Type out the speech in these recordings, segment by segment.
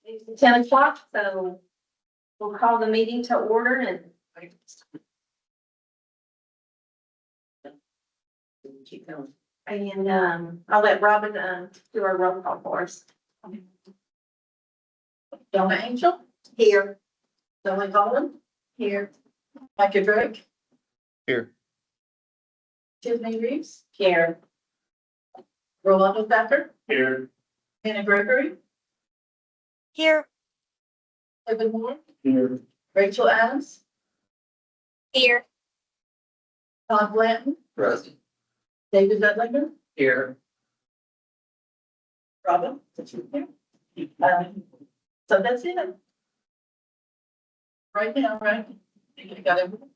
It's 10 o'clock, so we'll call the meeting to order and keep going. And I'll let Robin do our roll call for us. Donna Angel. Here. Dolly Holland. Here. Micah Drake. Here. Tiffany Reeves. Here. Rolando Thacker. Here. Hannah Gregory. Here. Evan Moore. Here. Rachel Adams. Here. Todd Blanton. Present. David Ludlinger. Here. Robin. So that's it. Right now, right? You got everything?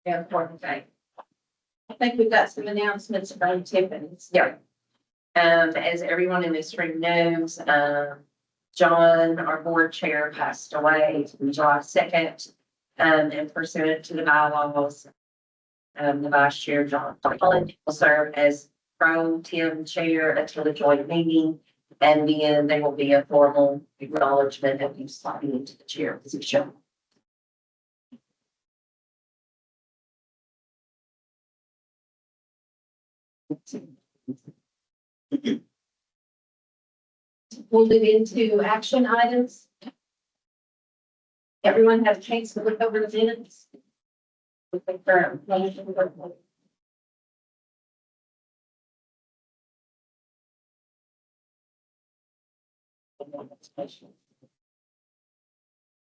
Yeah, important thing. I think we've got some announcements about Tiffany's. Yeah. As everyone in this room knows, John, our board chair, passed away on July 2nd. And pursuant to the bylaws, the vice chair, John Holland, will serve as pro tem chair until the joint meeting. And then there will be a formal acknowledgement of you sliding into the chair position. We'll move into action items. Everyone has a chance to look over the minutes. Are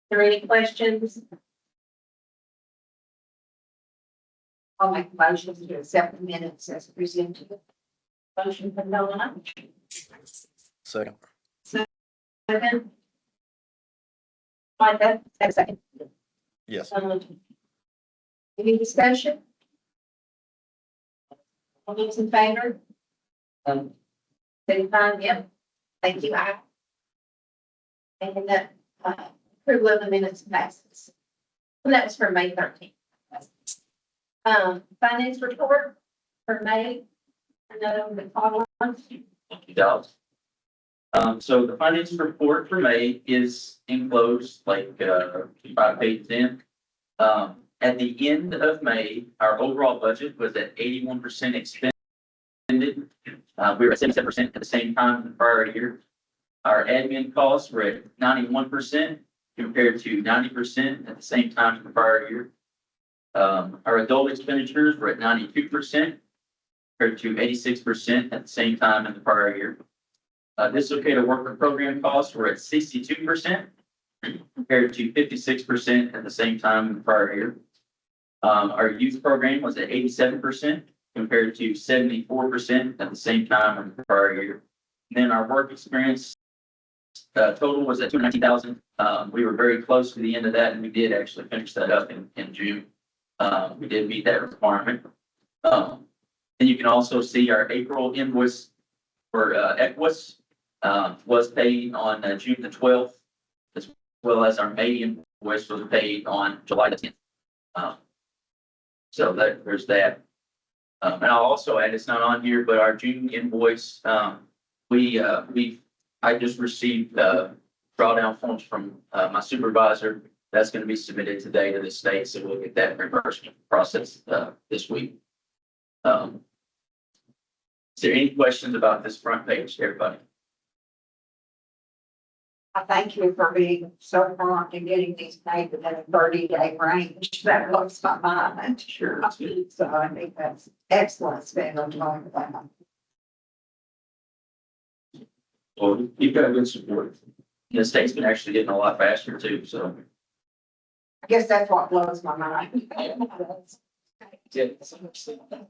there any questions? I'll make a motion to accept the minutes as presented. Motion from Donna. Second. Second. Micah, second. Yes. Any discussion? All those in favor? Signify, yep. Thank you, I. And that, approval of the minutes passes. And that was for May 13th. Finance report for May. I know the following. Thank you, Dallas. So the finance report for May is enclosed, like, 5 pages in. At the end of May, our overall budget was at 81% expended. We were at 77% at the same time in the prior year. Our admin costs were at 91% compared to 90% at the same time in the prior year. Our adult expenditures were at 92% compared to 86% at the same time in the prior year. Dislocated worker program costs were at 62% compared to 56% at the same time in the prior year. Our youth program was at 87% compared to 74% at the same time in the prior year. And then our work experience total was at 219,000. We were very close to the end of that, and we did actually finish that up in June. We did meet that requirement. And you can also see our April invoice for Equus was paid on June the 12th, as well as our May invoice was paid on July the 10th. So there's that. And I'll also add, it's not on here, but our June invoice, I just received drawdown forms from my supervisor. That's going to be submitted today to the state, so we'll get that reimbursement process this week. Is there any questions about this front page, everybody? I thank you for being so prompt in getting these paid within a 30-day range. That blows my mind. Sure. So I think that's excellent spend on time with that. Well, you've got good support. The state's been actually getting a lot faster too, so. I guess that's what blows my mind. Yeah,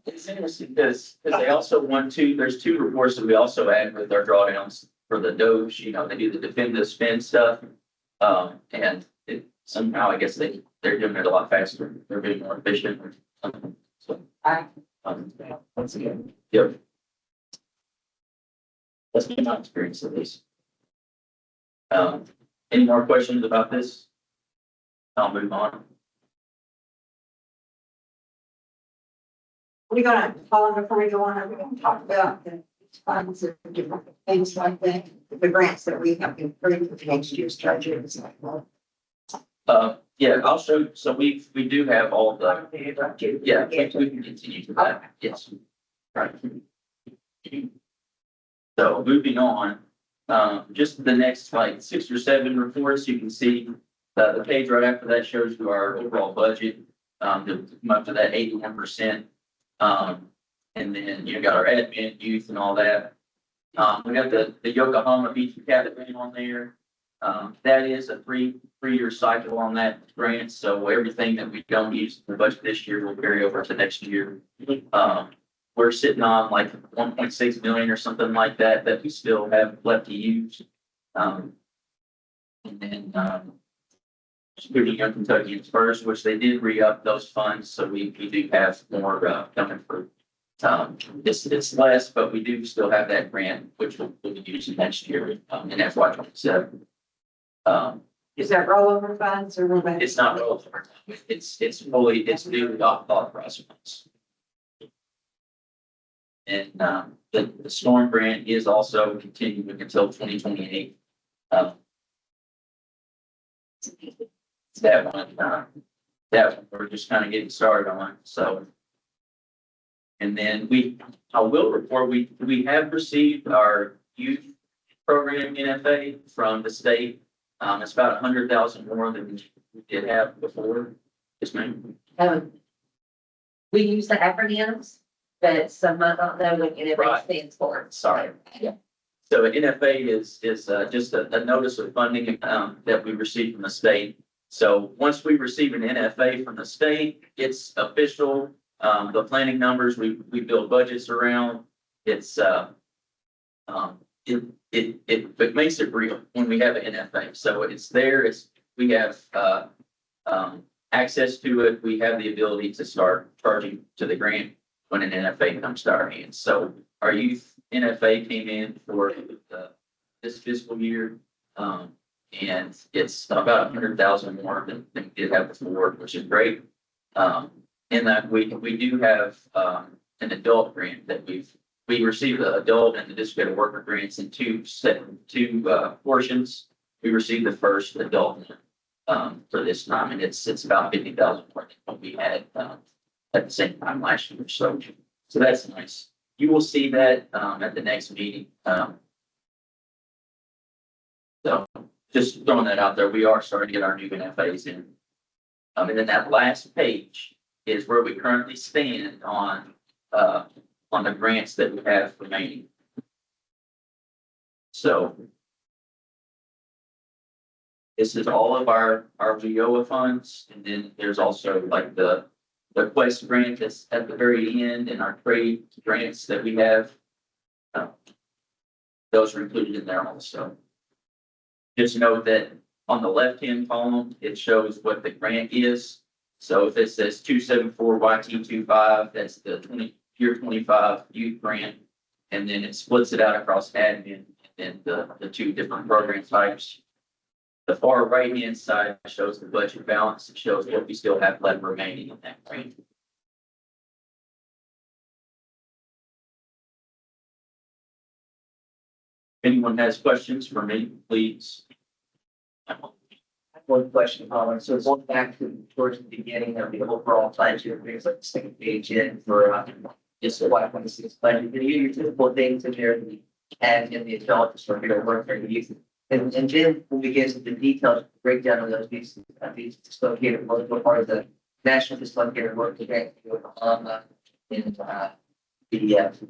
it's interesting because they also want to, there's 2 reports that we also add with our drawdowns for the Doge, they do the defend the spend stuff. And it somehow, I guess they're doing it a lot faster. They're being more efficient or something. So, once again, yep. That's been my experience at least. Any more questions about this? I'll move on. We're gonna, Paula, before we go on, we're gonna talk about the funds and different things like that. The grants that we have approved for next year's budget is like, well. Yeah, I'll show, so we do have all the, yeah, we can continue to that, yes. Right. So moving on, just the next like 6 or 7 reports, you can see the page right after that shows you our overall budget, up to that 81%. And then you got our admin, youth and all that. We got the Yokohama Beach Academy on there. That is a three-year cycle on that grant, so everything that we don't use in the budget this year will carry over to next year. We're sitting on like 1.6 million or something like that we still have left to use. And then Security Young Kentuckians First, which they did re-up those funds, so we do have more coming for. It's less, but we do still have that grant, which we'll be using next year in FY27. Is that rollover funds or will that? It's not relevant. It's fully, it's new authorized. And the storm grant is also continuing until 2028. That one we're just kind of getting started on. So, and then I will report we have received our youth program NFA from the state. It's about 100,000 more than we did have before. Yes, ma'am. We use the acronyms, but some might not know what NFA Right. stands for. Sorry. Yeah. So an NFA is just a notice of funding that we received from the state. So once we receive an NFA from the state, it's official. The planning numbers we build budgets around. It's it makes it real when we have an NFA. So it's there. We have access to it. We have the ability to start charging to the grant when an NFA comes to our hands. So our youth NFA came in for this fiscal year. And it's about 100,000 more than we did have before, which is great. And that we do have an adult grant that we received the adult and the disability worker grants in two portions. We received the first adult for this time, and it's about 50,000 more than what we had at the same time last year. So that's nice. You will see that at the next meeting. So just throwing that out there, we are starting to get our new NFAs in. And then that last page is where we currently stand on the grants that we have remaining. So this is all of our WIOA funds, and then there's also like the Quest grant that's at the very end, and our trade grants that we have. Those are included in there also. Just note that on the left-hand column, it shows what the grant is. So if it says 274 YT25, that's the year 25 youth grant. And then it splits it out across admin and the two different program types. The far right-hand side shows the budget balance. It shows what we still have left remaining in that grant. If anyone has questions for me, please. One question, Colin. So going back to towards the beginning of the overall budget, there's like the second page in for just what 26 budget. You your typical things in there that you add in the adult to sort of work for youth. And then when we get to the details, breakdown of those these dislocated work, what part of the national dislocated work event Yokohama and the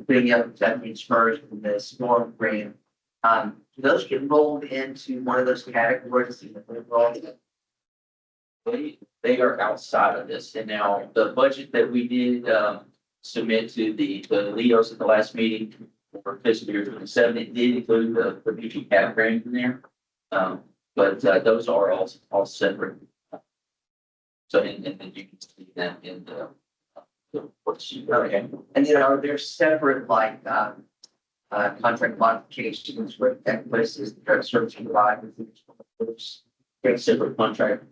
bringing up Japanese first and the storm grant. Do those get rolled into one of those categories? They are outside of this. And now the budget that we did submit to the Leos at the last meeting for fiscal year 27, it did include the BG cap grant in there. But those are all separate. So and then you can see them in the reports. Okay. And then are there separate like contract modifications where that places the service providers? Separate contract,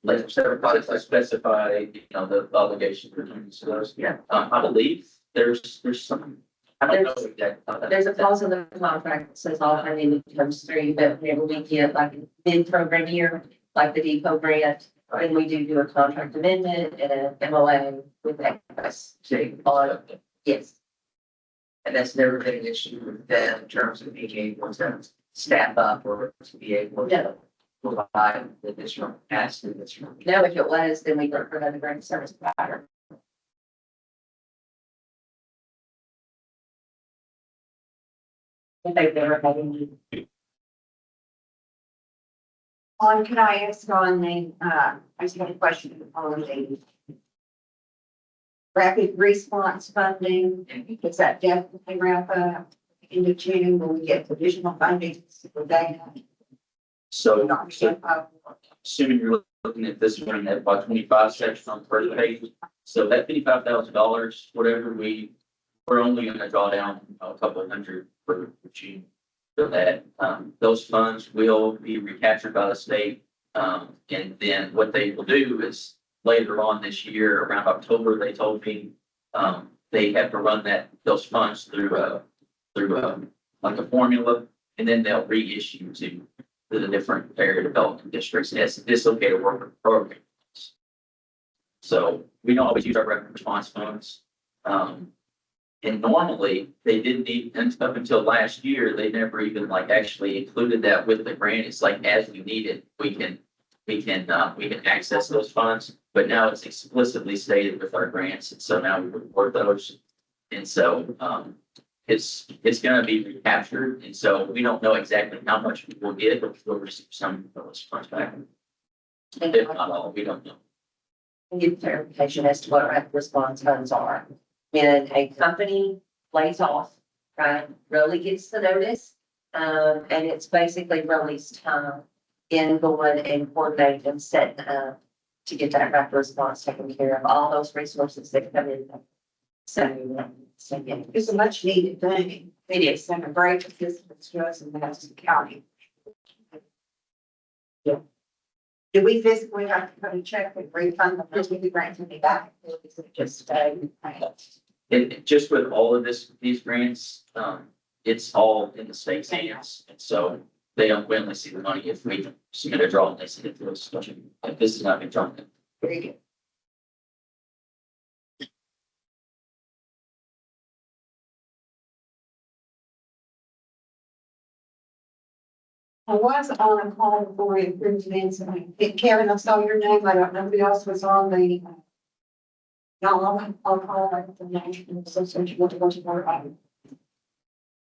like separate products that specify, the obligation for doing so those. Yeah. I believe there's some I don't know exactly. There's a clause in the contract that says all funding comes through, but whenever we get like a mid-program year, like the depot grant, then we do a contract amendment and an MOA with us to on, yes. And that's never been an issue with them in terms of being able to staff up or to be able to No, provide the additional capacity that's from. no, if it was, then we work for another grant service provider. If they've never had any. Can I ask on the, I just got a question on the rapid response funding, is that definitely wrap up into June when we get additional funding for that? So, Not so sure how- assuming you're looking at this one, that about 25 section on the first page. So that $55,000, whatever we're only gonna draw down a couple hundred for June. For that, those funds will be recaptured by the state. And then what they will do is later on this year, around October, they told me, they have to run those funds through like a formula, and then they'll reissue to the different area development districts as dislocated worker programs. So we don't always use our rapid response funds. And normally, they didn't even, up until last year, they never even like actually included that with the grant. It's like as we need it, we can access those funds. But now it's explicitly stated with our grants, and so now we report those. And so, it's gonna be recaptured, and so we don't know exactly how much we will get, but we'll receive some of those funds back. If not all, we don't know. Get clarification as to what rapid response funds are. When a company lays off, right, Rowley gets the notice, and it's basically Rowley's time in going and coordinate and set, to get that rapid response taken care of, all those resources that come in. So, yeah, It's a much needed thing. it is. It's been a great assistance to us in Madison County. Yeah. Do we physically have to put a check and refund the first week grant to me back? Or is it just, And just with all of these grants, it's all in the state's hands, and so they don't willingly see the money if we submit a draw and they send it to us. If this is not been drawn. very good. I was on a call for improvements, and Kevin, I saw your name, I don't know who else was on the. No, I'll call it the National Association of Water.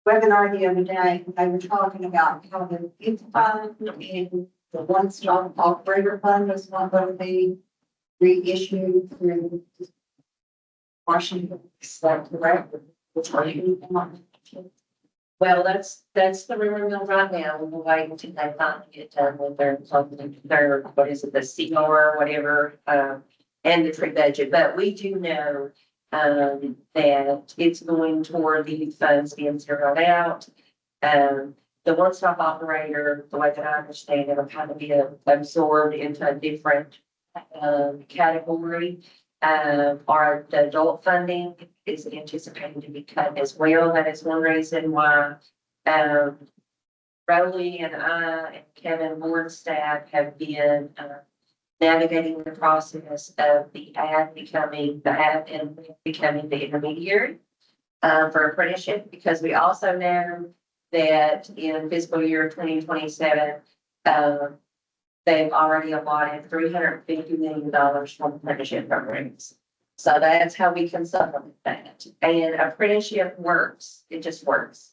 Webinar the other day, they were talking about how the youth fund and the one-stop operator fund is not going to be reissued through Washington, is that correct? Well, that's the rumor mill right now. We're waiting until they finally get done with their, what is it, the CR, whatever, and the tree budget. But we do know, that it's going toward the funds being zeroed out. The one-stop operator, the way that I understand it, will kind of be absorbed into a different, category. Our the adult funding is anticipated to be cut as well. That is one reason why, Rowley and I and Kevin board staff have been, navigating the process of the ad and becoming the intermediary, for apprenticeship, because we also know that in fiscal year 2027, they've already allotted $350 million from apprenticeship programs. So that's how we can supplement that. And apprenticeship works. It just works.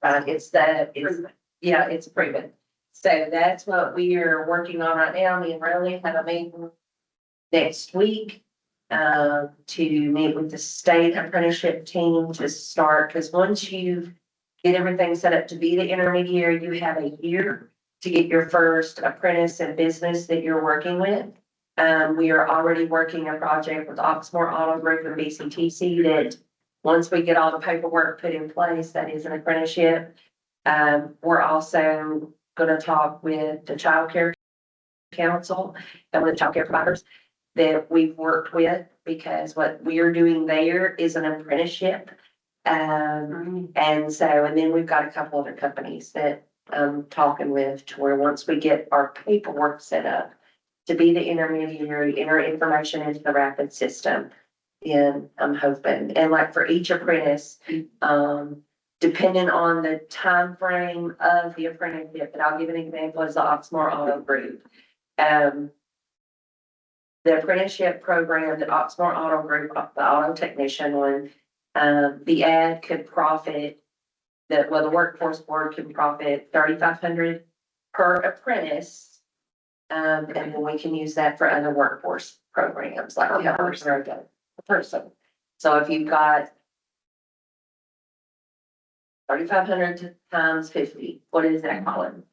It's proven. So that's what we are working on right now. Me and Riley have a meeting next week, to meet with the state apprenticeship team to start, because once you get everything set up to be the intermediary, you have a year to get your first apprentice and business that you're working with. We are already working a project with Oxmoor Auto Group and BCTC that once we get all the paperwork put in place, that is an apprenticeship. We're also going to talk with the Child Care Council and with the child care providers that we've worked with, because what we are doing there is an apprenticeship And so, and then we've got a couple other companies that I'm talking with to where once we get our paperwork set up to be the intermediary, enter information into the rapid system, then I'm hoping, and like for each apprentice, depending on the time frame of the apprenticeship, but I'll give an example as the Oxmoor Auto Group. The apprenticeship program that Oxmoor Auto Group, the auto technician one, the ad could profit, the workforce board can profit 3,500 per apprentice. And then we can use that for other workforce programs like the person. So if you've got 3,500 times 50, what is that calling?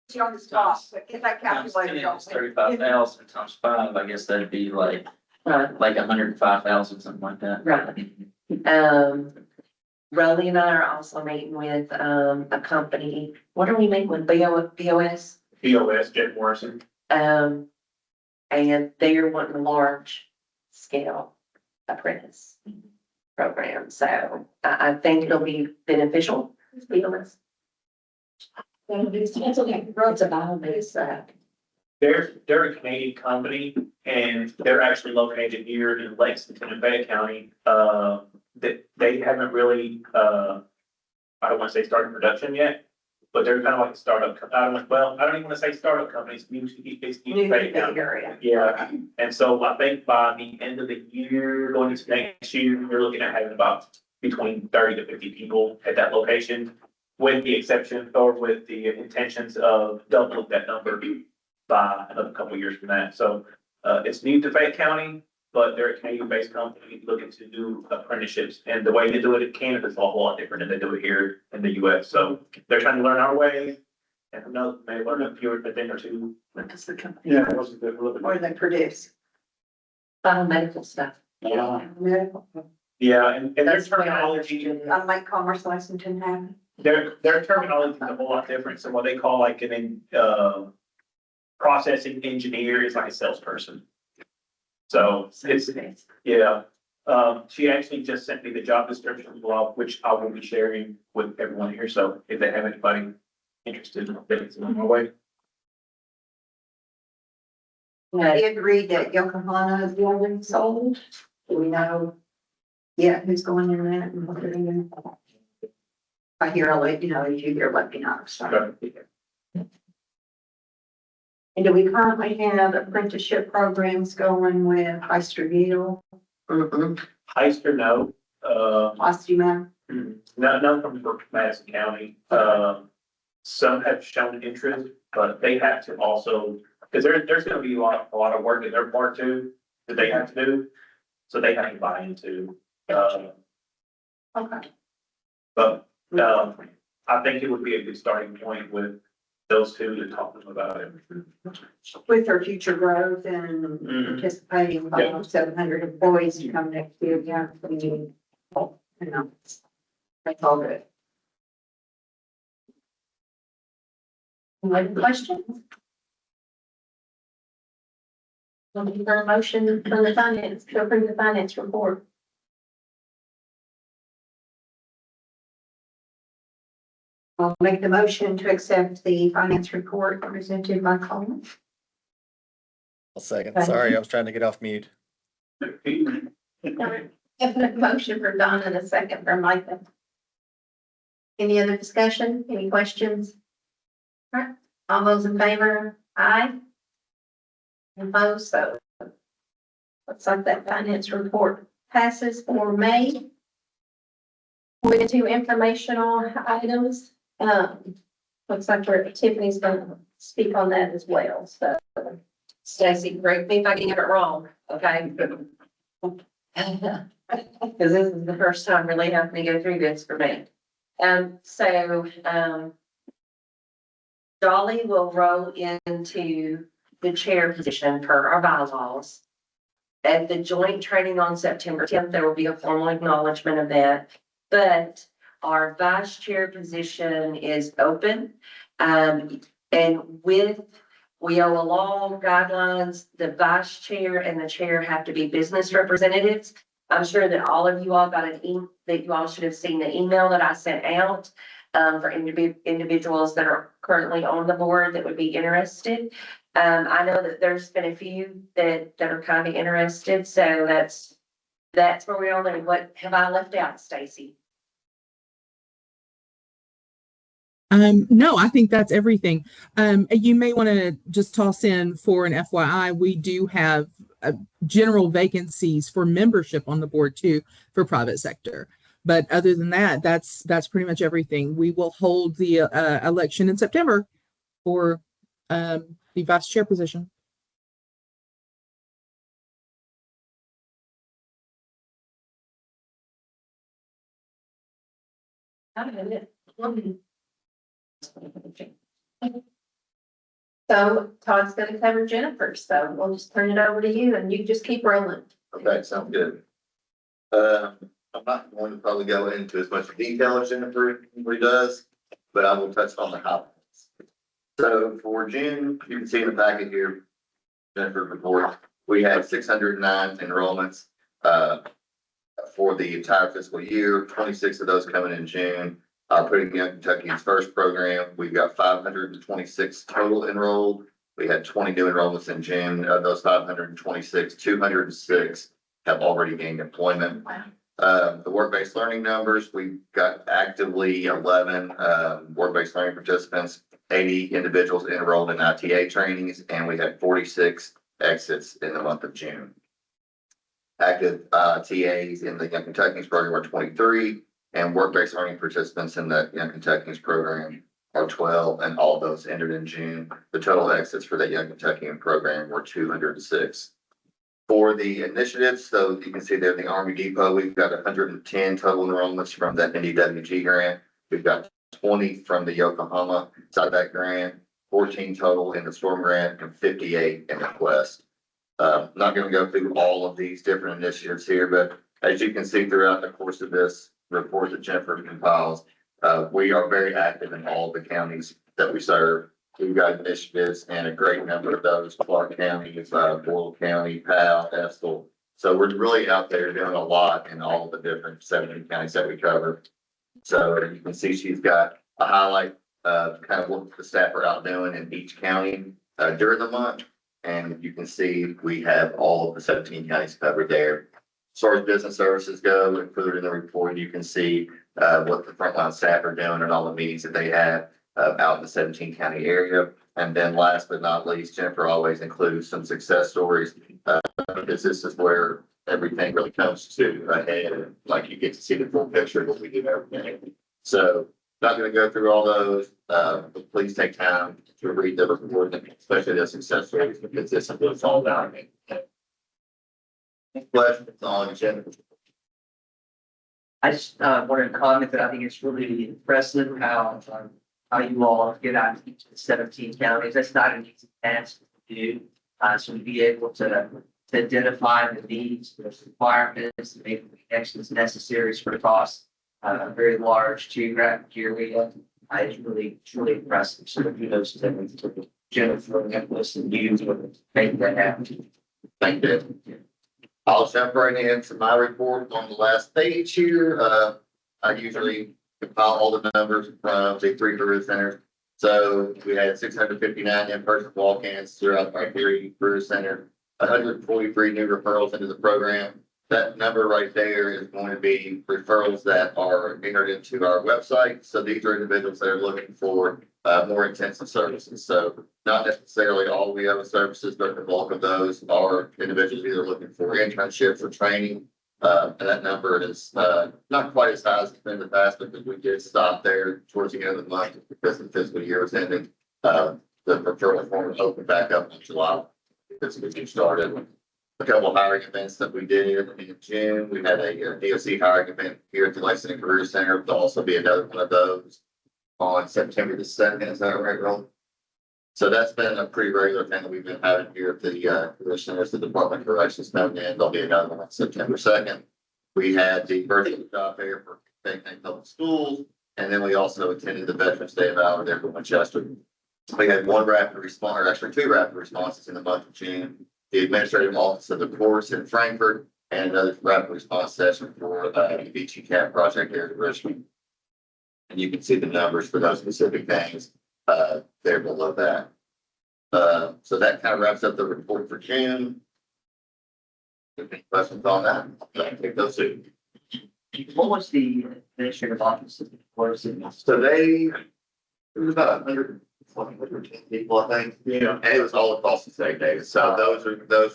It's on the spot, but get that Times 10 calculator. is 35,000 times 5, I guess that'd be like Right, 105,000, something like that. right. Rolly and I are also meeting with, a company, what are we meeting with, BOS? BOS, Jeff Morrison. And they're wanting a large scale apprentice program, so I think it'll be beneficial, to be honest. It's a bio-based, They're a Canadian company and they're actually located here in Lexington and Fayette County. That they haven't really, I don't want to say started production yet, but they're kind of like a startup. I don't even want to say startup company. It's new to Fayette County. area. Yeah, and so I think by the end of the year, going into next year, you're looking at having about between 30 to 50 people at that location. With the exception or with the intentions of doubling that number by another couple of years from that. So it's new to Fayette County, but they're a Canadian-based company looking to do apprenticeships. And the way they do it in Canada is a whole lot different than they do it here in the US. So they're trying to learn our way. And who knows, maybe learn a few, a thing or two. What does the company? Yeah, it was a little bit. Or they produce. Biomedical stuff. Medical. Yeah, and their That's what I terminology, understood. I make commerce license in happen. their terminology is a whole lot different. So what they call like an processing engineer is like a salesperson. So it's, yeah, she actually just sent me the job description as well, which I will be sharing with everyone here. So if they have anybody interested, it's on my way. Yeah, They agreed that Yokohama is the only sold. Do we know yet who's going in that and what they're doing? I hear, I'll let you know, if you hear, let me know. So. Okay. And do we currently have apprenticeship programs going with Hyster-Gill, Heister, no, Osteomatic? none from Madison County. Some have shown interest, but they have to also, because there's gonna be a lot of work in their part too, that they have to do. So they have to buy into, Okay. but, I think it would be a good starting point with those two to talk to them about it. With their future growth and anticipating 700 employees to come next year, yeah, we need, that's all good. Any other questions? Looking for a motion from the finance, to approve the finance report. I'll make the motion to accept the finance report presented by Colin. A second. Sorry, I was trying to get off mute. Definite motion for Don and a second for Micah. Any other discussion? Any questions? All right, all those in favor, aye. Opposed, so. Looks like that finance report passes for May. Moving to informational items, looks like Tiffany's gonna speak on that as well, so. Stacy, correct me if I get it wrong, okay? Because this is the first time really having to go through this for me. Dolly will roll into the chair position per our bylaws. At the joint training on September 10th, there will be a formal acknowledgement of that. But our vice chair position is open. And with WIOA law guidelines, the vice chair and the chair have to be business representatives. I'm sure that all of you all got that you all should have seen the email that I sent out for individuals that are currently on the board that would be interested. I know that there's been a few that are kind of interested, so that's where we are. And what have I left out, Stacy? No, I think that's everything. You may want to just toss in for an FYI, we do have general vacancies for membership on the board too for private sector. But other than that, that's pretty much everything. We will hold the election in September for the vice chair position. So Todd's gonna cover Jennifer, so we'll just turn it over to you and you just keep rolling. Okay, sounds good. I'm not going to probably go into as much detail as Jennifer usually does, but I will touch on the highlights. So for June, you can see in the packet here, Jennifer's report, we had 609 enrollments, for the entire fiscal year, 26 of those coming in June. Putting Young Kentucky's first program, we've got 526 total enrolled. We had 20 new enrollments in June. Of those 526, 206 have already gained employment. The work-based learning numbers, we've got actively 11 work-based learning participants, 80 individuals enrolled in ITA trainings, and we had 46 exits in the month of June. Active TAs in the Young Kentucky's program are 23, and work-based learning participants in the Young Kentucky's program are 12, and all of those entered in June. The total exits for the Young Kentuckian program were 206. For the initiatives, so you can see there, the Army Depot, we've got 110 total enrollments from that NDWG grant. We've got 20 from the Yokohama side of that grant, 14 total in the Storm grant, and 58 in the Quest. Not going to go through all of these different initiatives here, but as you can see throughout the course of this report that Jennifer compiles, we are very active in all the counties that we serve. We've got initiatives and a great number of those, Clark County, Boyle County, Powell, Estill. So we're really out there doing a lot in all of the different 17 counties that we cover. So you can see she's got a highlight of kind of what the staff are out doing in each county during the month. And you can see we have all of the 17 counties covered there. As far as business services go, and further in the report, you can see what the frontline staff are doing and all the meetings that they have out in the 17 county area. And then last but not least, Jennifer always includes some success stories because this is where everything really comes to a head. Like you get to see the full picture of what we do every day. So not going to go through all those, but please take time to read the report, especially the success stories, because this is what it's all about. Questions on Jennifer? I just wanted to comment that I think it's really impressive how you all get out to each of the 17 counties. That's not an easy task to do. So to be able to identify the needs, the requirements, to make the connections necessary for across a very large geographic area, is really impressive. So kudos to Jennifer and Nicholas and you for making that happen. Thank you. I'll jump right into my report on the last page here. I usually compile all the numbers from the 3 career centers. So we had 659 in-person walk-ins throughout our 3 career center, 143 new referrals into the program. That number right there is going to be referrals that are entered into our website. So these are individuals that are looking for more intensive services. So not necessarily all we have services, but the bulk of those are individuals either looking for internships or training. And that number is not quite as high as it's been in the past because we did stop there towards the end of the month because the fiscal year was ending. The referral form opened back up in July because we started. A couple of hiring events that we did in June. We had a DOC hiring event here at the Lexington Career Center. There'll also be another one of those on September the 2nd. Is that right, Ron? So that's been a pretty regular thing that we've been having here at the Career Center. As the Department of Corrections coming in, there'll be another one on September 2nd. We had the virtual job fair for Public Schools, and then we also attended the Veterans Day of Valor there for Winchester. We had one rapid response, or actually two rapid responses in the month of June. The administrative office of the courts in Frankfurt and another rapid response session for the BGWIB project here in Richmond. And you can see the numbers for those specific things there below that. So that kind of wraps up the report for June. Any questions on that? I can take those two. What was the administrative office of the courts? So there was about 110 people, I think. Yeah. And it was all across the state, David. So those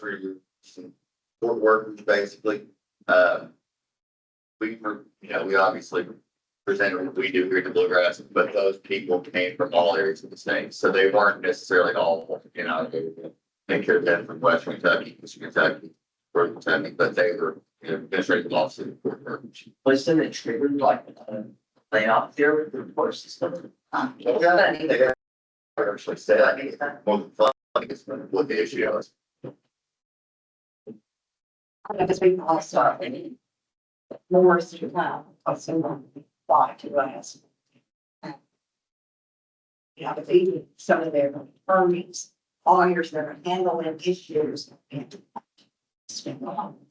were your some court workers, basically. We were, we obviously presented what we do here at the Bluegrass, but those people came from all areas of the state. So they weren't necessarily all, they could have been from Western Kentucky, Eastern Kentucky, Northern Kentucky, but they were administrative officers and court workers. Was it triggered like a layoff there with the court system? Yeah, they actually said, I think it's more than fun, I think it's what the issue is. Because we also more also apply to us. Yeah, but even some of their attorneys, lawyers that are handling issues.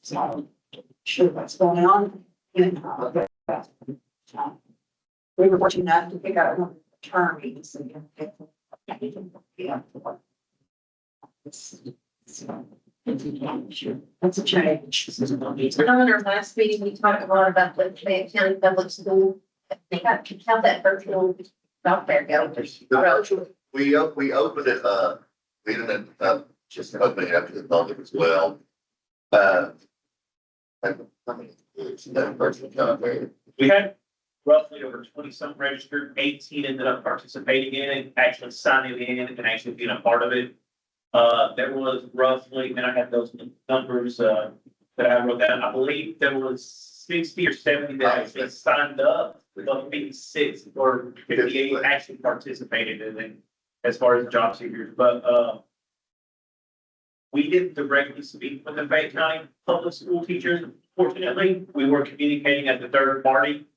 So, sure what's going on. And, we were fortunate enough to pick out one attorneys and yeah. That's a change. I know in our last meeting, we talked a lot about the Fayette County Public School. They got to count that virtual out there, go. We opened it up, we ended up just opening it up to the public as well. And how many groups that person got there? We had roughly over 20-some registered, 18 ended up participating in it, actually signing in and actually being a part of it. There was roughly, and I had those numbers, that I wrote down, I believe there was 60 or 70 that actually signed up, but maybe 6 or 58 actually participated in it as far as job seekers, but, we didn't directly speak with the Fayette County public school teachers. Fortunately, we were communicating as a third party.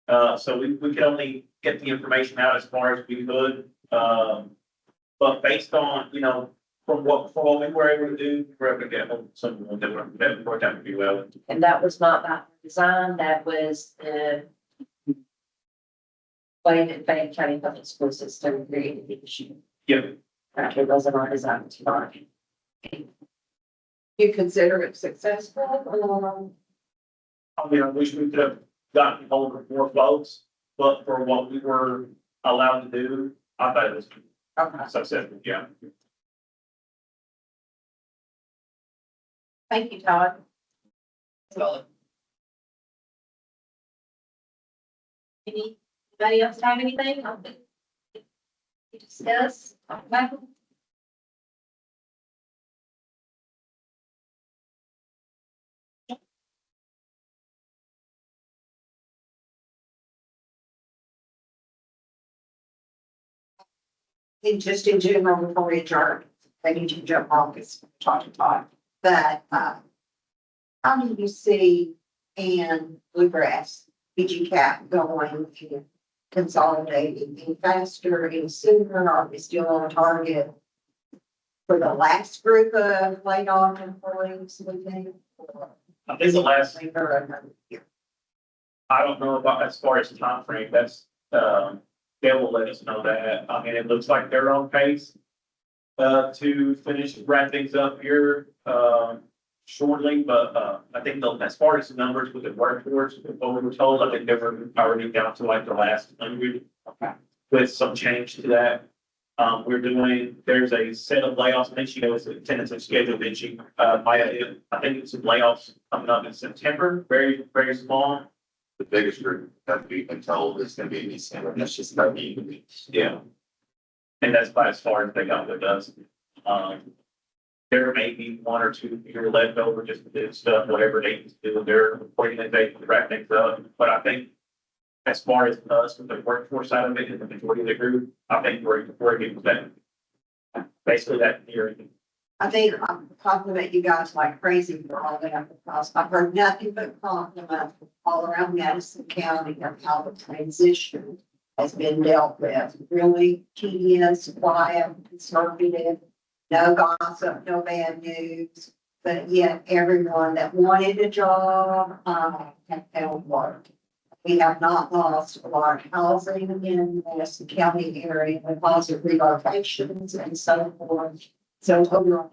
So we could only get the information out as far as we could. But based on, from what we were able to do, we were able to get someone that worked out pretty well. And that was not by design, that was the way that Fayette County Public School System created the issue. Yeah. It wasn't our design to market. You consider it successful? I mean, I wish we could have gotten hold of more folks, but for what we were allowed to do, I thought it was Okay. successful, yeah. Thank you, Todd. Anybody else have anything? To discuss? Michael? And just in general, before we adjourn, I need to jump off this talk to Todd, but, how do you see and Bluegrass, BGCAP going and consolidating any faster, any sooner? Are we still on target for the last group of laid off employees, we think? I think the last, Later another year. I don't know about as far as timeframe, that's, they will let us know that. I mean, it looks like they're on pace to finish, wrap things up here, shortly, but, I think as far as the numbers with the workforce, what we were told, I think they were already down to like the last 100. Okay. With some change to that. There's a set of layoffs, and then she knows the tentative schedule that she, I think it's some layoffs coming up in September, very, very small. The biggest group that we've been told is gonna be in December, and that's just not me. Yeah. And that's by as far as they got with us. There may be 1 or 2 here left over just to do stuff, whatever they can do. They're appointing that they can wrap things up. But I think as far as us with the workforce side of it and the majority of the group, I think we're getting that. Basically that hearing. I think I'm compliment you guys like crazy for all that, because I've heard nothing but compliment all around Madison County of how the transition has been dealt with, really tedious, quiet, conservative, no gossip, no bad news. But yet everyone that wanted a job, have found work. We have not lost a lot of housing in the Madison County area, with lots of relocations and so forth. So overall,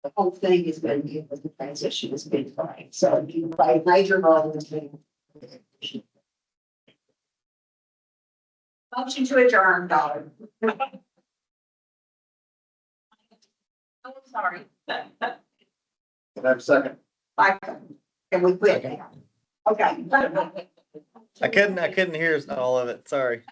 the whole thing has been good, with the transition has been great. So you play a major role in the motion to adjourn, Dollar. Oh, I'm sorry. Can I have a second? Like, can we quit now? Okay. I couldn't hear all of it, sorry.